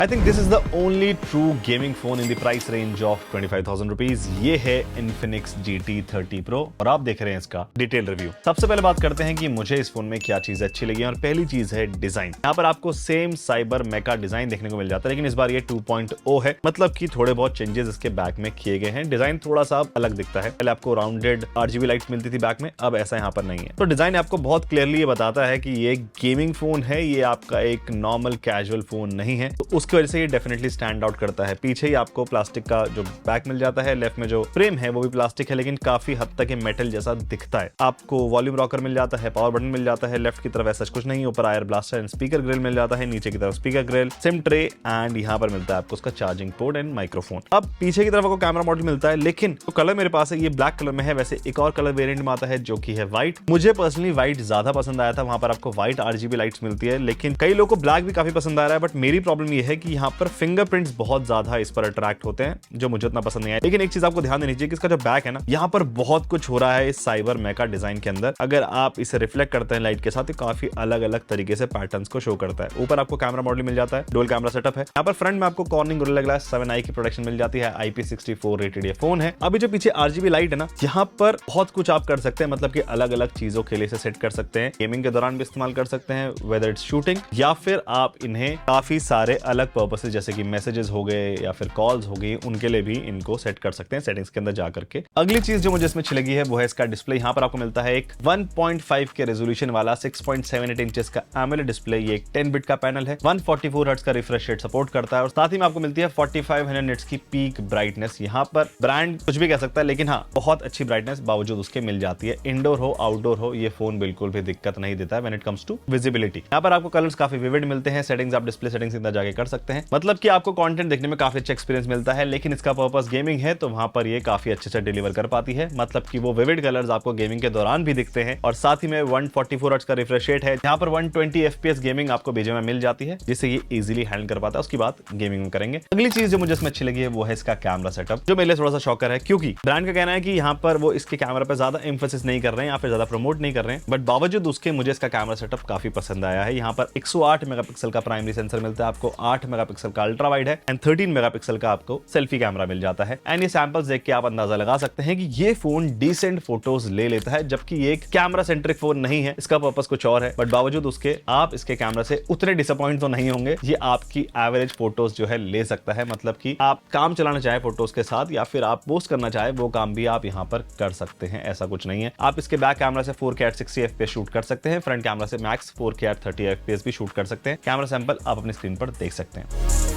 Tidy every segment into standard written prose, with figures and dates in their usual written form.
I think this is the only true gaming phone in the price range of 25,000 rupees. ये है Infinix GT 30 Pro और आप देख रहे हैं इसका डिटेल रिव्यू। सबसे पहले बात करते हैं कि मुझे इस फोन में क्या चीज अच्छी लगी और पहली चीज है डिजाइन। यहाँ पर आपको सेम साइबर मेका डिजाइन देखने को मिल जाता है, लेकिन इस बार ये 2.0 है, मतलब कि थोड़े बहुत चेंजेस इसके बैक में किए गए हैं। डिजाइन थोड़ा सा अलग दिखता है। पहले आपको राउंडेड RGB लाइट मिलती थी बैक में, अब ऐसा यहाँ पर नहीं है। तो डिजाइन आपको बहुत क्लियरली ये बताता है कि ये गेमिंग फोन है, ये आपका एक नॉर्मल कैजुअल फोन नहीं है। तो उसकी वजह से ये डेफिनेटली स्टैंड आउट करता है। पीछे ही आपको प्लास्टिक का जो बैक मिल जाता है, लेफ्ट में जो फ्रेम है वो भी प्लास्टिक है, लेकिन काफी हद तक ये मेटल जैसा दिखता है। आपको वॉल्यूम रॉकर मिल जाता है, पावर बटन मिल जाता है। लेफ्ट की तरफ ऐसा कुछ नहीं, ऊपर आयर ब्लास्टर एंड स्पीकर ग्रिल मिल जाता है, नीचे की तरफ speaker grill, SIM tray and यहाँ पर मिलता है आपको उसका चार्जिंग पोर्ट एंड माइक्रोफोन। अब पीछे की तरफ आपको कैमरा मॉड्यूल मिलता है, लेकिन तो कलर मेरे पास है ये ब्लैक कलर में है। वैसे एक और कलर वेरिएंट में आता है जो कि है व्हाइट। मुझे पर्सनली व्हाइट ज्यादा पसंद आया था, वहां पर आपको व्हाइट RGB लाइट्स मिलती है, लेकिन कई लोगों को ब्लैक भी काफी पसंद आ रहा है। बट मेरी प्रॉब्लम ये है कि यहाँ पर फिंगरप्रिंट्स बहुत ज्यादा इस पर अट्रैक्ट होते हैं, जो मुझे उतना पसंद नहीं है। लेकिन एक चीज आपको ध्यान देनी चाहिए कि इसका जो बैक है ना, यहाँ पर बहुत कुछ हो रहा है इस साइबर मेका डिजाइन के अंदर। अगर आप इसे रिफ्लेक्ट करते हैं लाइट के साथ, तो काफी अलग अलग तरीके से पैटर्न्स को शो करता है। ऊपर आपको कैमरा मॉड्यूल मिल जाता है, डुअल कैमरा सेटअप है। यहाँ पर फ्रंट में आपको कॉर्निंग गोरिल्ला ग्लास 7i की प्रोटेक्शन मिल जाती है। IP64 रेटेड ये फोन है। अभी जो पीछे RGB लाइट है ना, यहाँ पर बहुत कुछ आप कर सकते हैं, मतलब कि अलग अलग चीजों के लिए इसे सेट कर सकते हैं। गेमिंग के दौरान भी इस्तेमाल कर सकते हैं, वेदर इट्स शूटिंग, या फिर आप इन्हें काफी सारे अलग पर्पसेस जैसे कि मैसेजेस हो गए या फिर कॉल्स हो गई, उनके लिए भी इनको सेट कर सकते हैं सेटिंग्स के अंदर जा करके। अगली चीज जो मुझे इसमें अच्छी लगी है वो है इसका डिस्प्ले। यहाँ पर आपको मिलता है एक 1.5 के रेजोल्यूशन वाला 6.78 इंचेस का AMOLED डिस्प्ले। ये एक 10 बिट का पैनल है, 144 हर्ट्ज का रिफ्रेश रेट सपोर्ट करता है और साथ ही में आपको मिलती है 4500 निट्स की पीक ब्राइटनेस। यहाँ पर ब्रांड कुछ भी कह सकता है, लेकिन हाँ, बहुत अच्छी ब्राइटनेस बावजूद उसके मिल जाती है। इंडोर हो आउटडोर हो, ये फोन बिल्कुल भी दिक्कत नहीं देता है when it comes to visibility. यहाँ पर आपको कलर्स काफी विविड मिलते हैं। सेटिंग्स आप डिस्प्ले सेटिंग्स अंदर जाके कर सकते हैं, मतलब कि आपको कंटेंट देखने में काफी अच्छा एक्सपीरियंस मिलता है। लेकिन इसका पर्पस गेमिंग है, तो वहां पर ये काफी अच्छे से डिलीवर कर पाती है, मतलब कि वो विविड कलर्स आपको गेमिंग के दौरान भी दिखते हैं। और साथ ही में 144 हर्ट्ज का रिफ्रेश रेट है। यहाँ पर 120 FPS गेमिंग आपको बीजे में मिल जाती है, जिससे ये इजीली हैंडल कर पाता है। उसकी बात गेमिंग में करेंगे। अगली चीज जो मुझे इसमें अच्छी लगी है वो है इसका कैमरा सेटअप, जो मेरे लिए थोड़ा सा शॉकर है, क्योंकि ब्रांड का कहना है कि यहाँ पर वो इसके कैमरा पे ज्यादा एम्फोसिस नहीं कर रहे हैं या फिर ज्यादा प्रमोट नहीं कर रहे हैं, बट बावजूद उसके मुझे इसका कैमरा सेटअप काफी पसंद आया है। यहाँ पर 108 मेगापिक्सल का प्राइमरी सेंसर मिलता है, आपको 8 मेगापिक्सल का अल्ट्रा वाइड है एंड 13 मेगापिक्सल का आपको सेल्फी कैमरा मिल जाता है। एंड ये सैंपल्स देख के आप अंदाजा लगा सकते हैं कि ये फोन डिसेंट फोटोज ले लेता है, जबकि ये एक कैमरा सेंट्रिक फोन नहीं है, इसका पर्पस कुछ और है। बट बावजूद उसके आप इसके कैमरा से उतने डिसअपॉइंट तो नहीं होंगे। ये आपकी एवरेज फोटोज जो है ले सकता है, मतलब कि आप काम चलाना चाहे फोटोज के साथ या फिर आप पोस्ट करना चाहे, वो काम भी आप यहाँ पर कर सकते हैं। ऐसा कुछ नहीं है। आप इसके बैक कैमरा से 4K at 60 FPS शूट कर सकते हैं, फ्रंट कैमरा से मैक्स 4K at 30 FPS भी शूट कर सकते हैं। कैमरा सैंपल आप अपनी स्क्रीन पर देख सकते हैं।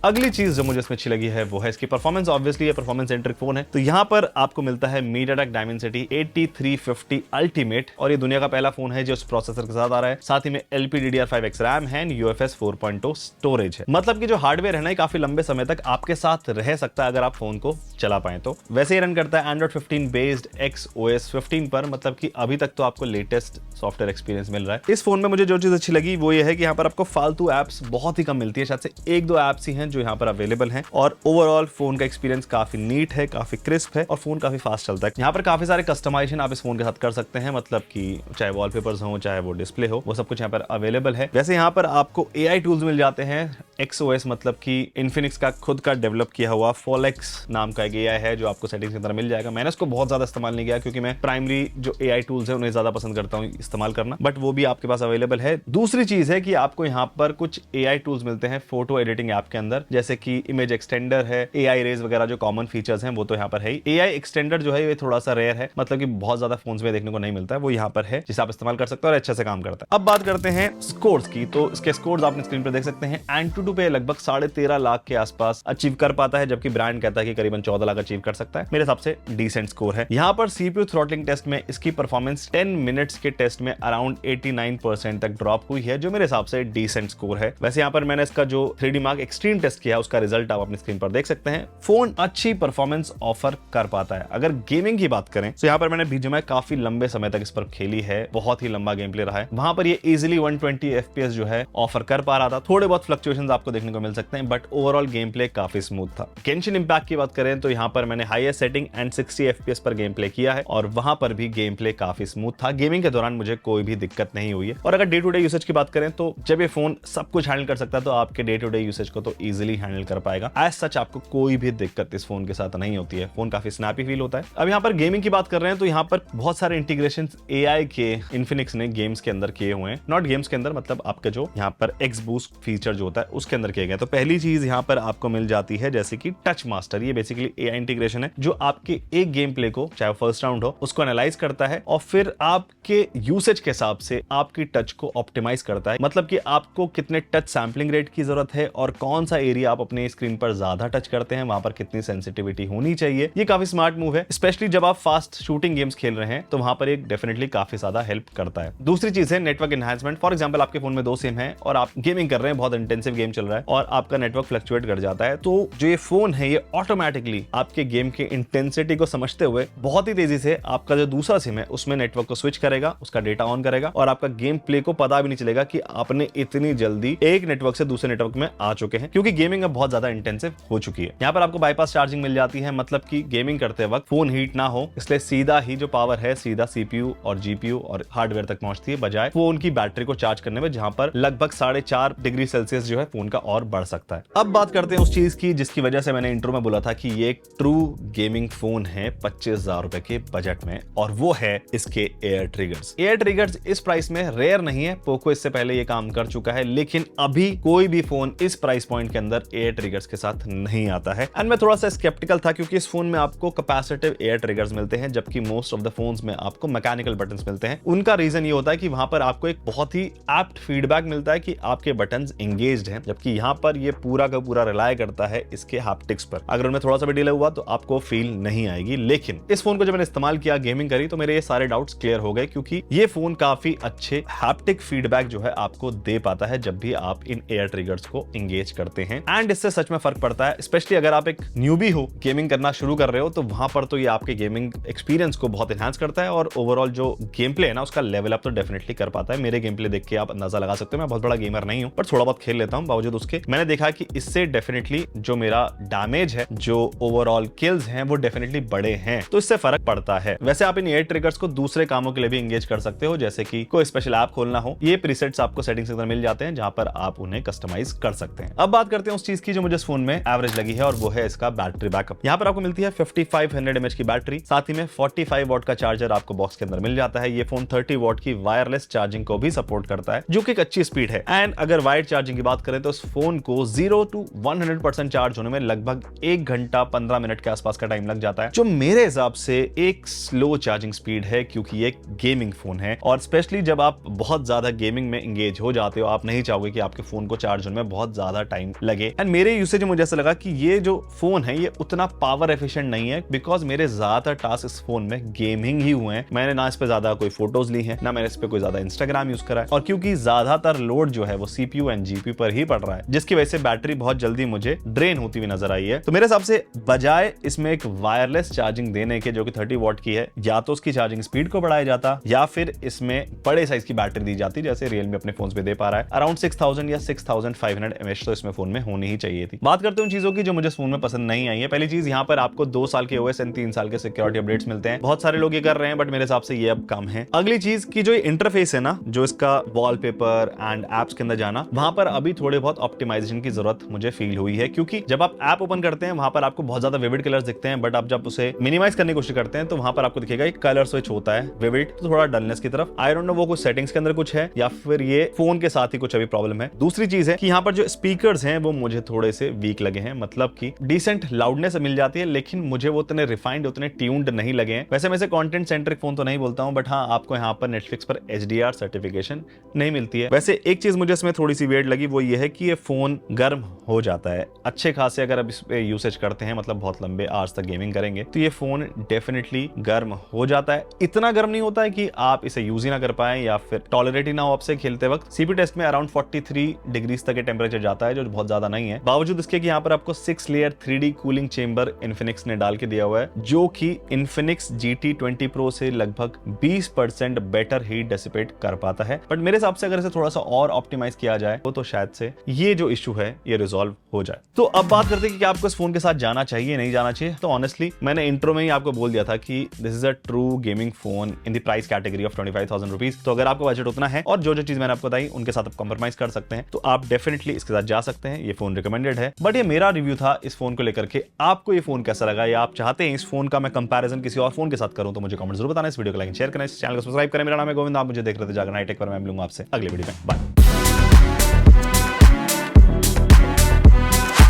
अगली चीज जो मुझे इसमें अच्छी लगी है वो है इसकी परफॉर्मेंस। ऑब्वियसली ये परफॉर्मेंस सेंट्रिक फोन है, तो यहाँ पर आपको मिलता है MediaTek Dimensity 8350 अल्टीमेट, और ये दुनिया का पहला फोन है जो इस प्रोसेसर के साथ आ रहा है। साथ ही में LPDDR5X रैम है, UFS 4.0 स्टोरेज है, मतलब कि जो हार्डवेयर है ना, काफी लंबे समय तक आपके साथ रह सकता है अगर आप फोन को चला पाए तो। वैसे ही रन करता है Android 15 बेस्ड XOS 15 पर, मतलब कि अभी तक तो आपको लेटेस्ट सॉफ्टवेयर एक्सपीरियंस मिल रहा है। इस फोन में मुझे जो चीज अच्छी लगी वो ये है कि यहाँ पर आपको फालतू एप्स बहुत ही कम मिलती है, शायद से 1-2 एप्स ही हैं जो यहाँ पर अवेलेबल हैं। और ओवरऑल फोन का एक्सपीरियंस काफी नीट है, काफी क्रिस्प है और फोन काफी फास्ट चलता है। यहाँ पर काफी सारे कस्टमाइजेशन आप इस फोन के साथ कर सकते हैं, मतलब कि चाहे वॉलपेपर्स हो चाहे वो डिस्प्ले हो, वो सब कुछ यहाँ पर अवेलेबल है। वैसे यहाँ पर आपको AI टूल्स मिल जाते हैं। XOS मतलब कि Infinix का खुद का डेवलप किया हुआ Folex नाम का एक AI है जो आपको सेटिंग्स के अंदर मिल जाएगा। मैंने उसको बहुत ज्यादा इस्तेमाल नहीं किया, क्योंकि मैं प्राइमरी जो AI टूल्स है उन्हें ज्यादा पसंद करता हूँ इस्तेमाल करना, बट वो भी आपके पास अवेलेबल है। दूसरी चीज है कि आपको यहाँ पर कुछ AI टूल्स मिलते हैं फोटो एडिटिंग ऐप के अंदर, जैसे कि इमेज एक्सटेंडर है, AI रेज वगैरह जो कॉमन फीचर्स हैं वो तो यहाँ पर है ही। AI एक्सटेंडर जो है ये थोड़ा सा रेयर है, मतलब कि बहुत ज्यादा फोन्स में देखने को नहीं मिलता है, वो यहाँ पर है जिसे आप इस्तेमाल कर सकते हैं और अच्छे से काम करता है। अब बात करते हैं स्कोर्स की, तो इसके स्कोर्स आपने स्क्रीन पर देख सकते हैं। AnTuTu पे लगभग 13.5 लाख के आसपास अचीव कर पाता है, जबकि ब्रांड कहता है कि करीबन 14 लाख अचीव कर सकता है। मेरे हिसाब से डिसेंट स्कोर है। यहाँ पर CPU थ्रॉटलिंग टेस्ट में इसकी परफॉर्मेंस 10 मिनट्स के टेस्ट में अराउंड 89% तक ड्रॉप हुई है, जो मेरे हिसाब से डिसेंट स्कोर है। वैसे यहाँ पर मैंने इसका जो 3D Mark एक्सट्रीम टेस्ट किया, उसका रिजल्ट आप अपनी स्क्रीन पर देख सकते हैं। फोन अच्छी परफॉर्मेंस ऑफर कर पाता है। अगर गेमिंग की बात करें तो यहाँ पर मैंने BGMI काफी लंबे समय तक इस पर खेली है, बहुत ही लंबा गेम प्ले रहा है। वहां पर ये इजीली 120 FPS जो है ऑफर कर पा रहा था। थोड़े बहुत फ्लक्चुएशंस आपको देखने को मिल सकते हैं, बट ओवरऑल गेम प्ले काफी स्मूथ था। गेंशिन इंपैक्ट की बात करें तो यहाँ पर मैंने हाईएस्ट सेटिंग एंड 60 FPS पर गेम प्ले किया है और वहां पर भी गेम प्ले काफी स्मूथ था। गेमिंग के दौरान मुझे कोई भी दिक्कत नहीं हुई है। और अगर डे टू डे यूसेज की बात करें तो जब ये फोन सब कुछ हैंडल कर सकता है तो आपके डे टू डे यूसेज को तो इजीली हैंडल कर पाएगा। एज सच आपको कोई भी दिक्कत इस फोन के साथ नहीं होती है। फोन काफी स्नैपी फील होता है। अब यहाँ पर गेमिंग की बात कर रहे हैं तो यहाँ पर बहुत सारे इंटीग्रेशन AI के इन्फिनिक्स ने गेम्स के अंदर किए हुए हैं। नॉट गेम्स के अंदर, मतलब आपका जो यहाँ पर एक्स बूस्ट फीचर जो होता है उसके अंदर किए गए। तो पहली चीज यहाँ पर आपको मिल जाती है जैसे कि टच मास्टर। ये बेसिकली AI इंटीग्रेशन है जो आपके एक गेम प्ले को, चाहे फर्स्ट राउंड हो, उसको एनालाइज करता है और फिर आपके यूसेज के हिसाब से आपकी टच को ऑप्टिमाइज करता है। मतलब कि आपको कितने टच सैंपलिंग रेट की जरूरत है और कौन सा एरिया आप अपने स्क्रीन पर ज्यादा टच करते हैं, वहां पर कितनी सेंसिटिविटी होनी चाहिए। ये काफी स्मार्ट मूव है, स्पेशली जब आप फास्ट शूटिंग गेम्स खेल रहे हैं तो वहां पर एक डेफिनेटली काफी ज्यादा हेल्प करता है। दूसरी चीज है नेटवर्क एनहांसमेंट। फॉर एग्जांपल आपके फोन में 2 सिम है और आप गेमिंग कर रहे हैं, बहुत इंटेंसिव गेम चल रहा है और आपका नेटवर्क फ्लक्चुएट कर जाता है, तो जो ये फोन है ये ऑटोमेटिकली आपके गेम के इंटेंसिटी को समझते हुए बहुत ही तेजी से आपका जो दूसरा सिम है उसमें नेटवर्क को स्विच करेगा, उसका डेटा ऑन करेगा और आपका गेम प्ले को पता भी नहीं चलेगा कि आपने इतनी जल्दी एक नेटवर्क से दूसरे नेटवर्क में आ चुके हैं, क्योंकि गेमिंग अब बहुत ज्यादा इंटेंसिव हो चुकी है। यहाँ पर आपको बाईपास चार्जिंग मिल जाती है, मतलब कि गेमिंग करते वक्त फोन हीट ना हो, इसलिए सीधा ही जो पावर है सीधा CPU और GPU और हार्डवेयर तक पहुंचती है, बजाय फोन की बैटरी को चार्ज करने में, जहां पर लगभग 4.5 डिग्री सेल्सियस जो है फोन का और बढ़ सकता है। अब बात करते हैं उस चीज की जिसकी वजह से मैंने इंट्रो में बोला था कि ये एक ट्रू गेमिंग फोन है 25,000 रुपए के बजट में, और वो है इसके एयर ट्रिगर्स। एयर ट्रिगर्स इस प्राइस में रेयर नहीं है, पोको इससे पहले ये काम कर चुका है, लेकिन अभी कोई भी फोन इस प्राइस पॉइंट के अंदर एयर ट्रिगर्स के साथ नहीं आता है। एंड मैं थोड़ा सा स्केप्टिकल था क्योंकि इस फोन में आपको कैपेसिटिव एयर ट्रिगर्स मिलते हैं, जबकि मोस्ट ऑफ द फोन्स में आपको मैकेनिकल बटन्स मिलते हैं। उनका रीजन ये होता है कि वहां पर आपको एक बहुत ही एप्ट फीडबैक मिलता है कि आपके बटन्स एंगेज्ड हैं, जबकि यहां पर ये पूरा का पूरा रिलाय करता है इसके हैप्टिक्स पर। अगर उनमें थोड़ा सा भी डिले हुआ तो आपको फील नहीं आएगी। लेकिन इस फोन को जब मैंने इस्तेमाल किया, गेमिंग करी, तो मेरे ये सारे डाउट्स क्लियर हो गए, क्योंकि ये फोन काफी अच्छे हैप्टिक फीडबैक जो है आपको दे पाता है जब भी आप इन एयर ट्रिगर्स को एंगेज करते हैं। एंड इससे सच में फर्क पड़ता है, स्पेशली अगर आप एक न्यूबी हो, गेमिंग करना शुरू कर रहे हो, तो वहां पर तो ये आपके गेमिंग एक्सपीरियंस को बहुत एनहांस करता है और ओवरऑल जो गेम प्ले है ना उसका लेवल अप तो डेफिनेटली कर पाता है। मेरे गेम प्ले देख के आप अंदाजा लगा सकते हो, मैं बहुत बड़ा गेमर नहीं हूं, पर थोड़ा बहुत खेल लेता हूं। बावजूद उसके मैंने देखा कि इससे डेफिनेटली जो मेरा डैमेज है, जो ओवरऑल किल्स हैं, वो डेफिनेटली बड़े हैं, तो इससे फर्क पड़ता है। वैसे आप इन एयर ट्रिगर्स को दूसरे कामों के लिए भी एंगेज कर सकते हो, जैसे कि कोई स्पेशल ऐप खोलना हो। ये प्रीसेट्स आपको सेटिंग्स के अंदर मिल जाते हैं जहां पर आप उन्हें कस्टमाइज कर सकते हैं। अब बात करते हैं उस चीज की जो मुझे इस फोन में एवरेज लगी है, और वो है इसका बैटरी बैकअप। यहाँ पर आपको मिलती है 5500 mAh की बैटरी, साथ ही में 45 वॉट का चार्जर आपको बॉक्स के अंदर मिल जाता है। ये फोन 30 वॉट की वायरलेस चार्जिंग को भी सपोर्ट करता है, जो कि एक अच्छी स्पीड है। एंड अगर वायर्ड चार्जिंग की बात करें तो इस फोन को 0 to 100% चार्ज होने में लगभग 1 घंटा 15 मिनट के आसपास का टाइम लग जाता है, जो मेरे हिसाब से एक स्लो चार्जिंग स्पीड है, क्योंकि ये एक गेमिंग फोन है और स्पेशली जब आप बहुत ज्यादा गेमिंग में एंगेज हो जाते हो, आप नहीं चाहोगे कि आपके फोन को चार्ज होने में बहुत ज्यादा टाइम लगे। एंड मेरे यूसेज में मुझे ऐसा लगा कि ये जो फोन है ये उतना पावर एफिशिएंट नहीं है, बिकॉज मेरे ज्यादातर टास्क इस फोन में गेमिंग ही हुए हैं। मैंने ना इस पे ज्यादा कोई फोटोज ली है, ना मैंने इस पे कोई ज्यादा इंस्टाग्राम यूज करा है, और क्योंकि ज्यादातर लोड जो है वो CPU एंड GPU पर ही पड़ रहा है, जिसकी वजह से बैटरी बहुत जल्दी मुझे ड्रेन होती हुई नजर आई है। तो मेरे हिसाब से बजाय इसमें एक वायरलेस चार्जिंग देने के, जो कि 30 वॉट की है, या तो उसकी चार्जिंग स्पीड को बढ़ाया जाता या फिर इसमें बड़े साइज की बैटरी दी जाती, जैसे रियलमी अपने फोन पे दे पा रहा है। अराउंड 6000 या 6500 mAh तो इसमें फोन में होनी ही चाहिए थी। बात करते हैं उन चीजों की जो मुझे फोन में पसंद नहीं आई है। पहली चीज, यहाँ पर आपको 2 साल के OS एंड 3 साल के सिक्योरिटी अपडेट्स मिलते हैं। बहुत सारे लोग ये कर रहे हैं, बट मेरे हिसाब से ये अब कम है। अगली चीज की जो इंटरफेस है ना, जो इसका वॉलपेपर एंड एप्स के अंदर जाना, वहां पर अभी थोड़े बहुत ऑप्टिमाइजेशन की जरूरत मुझे फील हुई है, क्योंकि जब आप ऐप ओपन करते हैं वहां पर आपको बहुत ज्यादा विविड कलर्स दिखते हैं, बट आप जब उसे मिनिमाइज करने की कोशिश करते हैं तो वहां पर आपको दिखेगा एक कलर स्विच होता है विविड, तो थोड़ा डलनेस की तरफ। आई डोंट नो वो कुछ सेटिंग्स के अंदर कुछ है या फिर ये फोन के साथ ही कुछ अभी प्रॉब्लम है। दूसरी चीज है कि यहाँ पर जो स्पीकर्स हैं वो मुझे थोड़े से वीक लगे हैं, मतलब कि डिसेंट लाउडनेस मिल जाती है, लेकिन मुझे वो उतने रिफाइंड, उतने ट्यून्ड नहीं लगे हैं। वैसे मैं इसे कंटेंट सेंट्रिक फोन तो नहीं बोलता हूं, बट हाँ, आपको यहाँ पर नेटफ्लिक्स पर HDR सर्टिफिकेशन नहीं मिलती है। वैसे एक चीज मुझे इसमें थोड़ी सी वेट लगी, वो ये है कि ये फोन गर्म हो जाता है अच्छे खासे। अगर आप इस पे यूसेज करते हैं, मतलब बहुत लंबे आवर्स तक गेमिंग करेंगे, तो ये फोन डेफिनेटली गर्म हो जाता है। इतना गर्म नहीं होता है कि आप इसे यूज ही ना कर पाए या फिर टॉलरेट ही ना हो आपसे खेलते वक्त। CPU टेस्ट में अराउंड 43 डिग्रीज तक टेम्परेचर जाता है, जो बहुत ज्यादा नहीं है। बावजूद इसके कि यहाँ पर आपको 6 layer 3D cooling chamber Infinix ने डाल के दिया हुआ है, जो कि इन्फिनिक्स GT 20 Pro से लगभग 20% बेटर हीट डेसिपेट कर पाता है। बट मेरे हिसाब से अगर इसे थोड़ा सा और ऑप्टिमाइज किया जाए तो शायद से ये जो इशू है ये रिजॉल्व हो जाए। तो अब बात करते हैं कि क्या आपको इस फोन के साथ जाना चाहिए नहीं जाना चाहिए। तो ऑनेस्टली मैंने इंट्रो में ही आपको बोल दिया था कि this is a true gaming phone in the price category of 25,000 rupees. तो अगर आपको बजट उतना है और जो चीज मैंने आपको बताई उनके साथ आप कॉम्प्रोमाइज कर सकते हैं, तो आप डेफिनेटली इसके साथ जा सकते हैं। ये फोन रिकमेंडेड है। बट ये मेरा रिव्यू था इस फोन को लेकर के। आपको ये फोन कैसा लगा या आप चाहते हैं इस फोन का मैं कंपैरिजन किसी और फोन के साथ करूं, तो मुझे कमेंट जरूर बताना। इस वीडियो को लाइक शेयर करें, इस चैनल को सब्सक्राइब करें। मेरा नाम है गोविंद, आप मुझे देख रहे थे जागरण हाईटेक पर। मैं मिलूंगा आपसे अगले वीडियो में। बाय।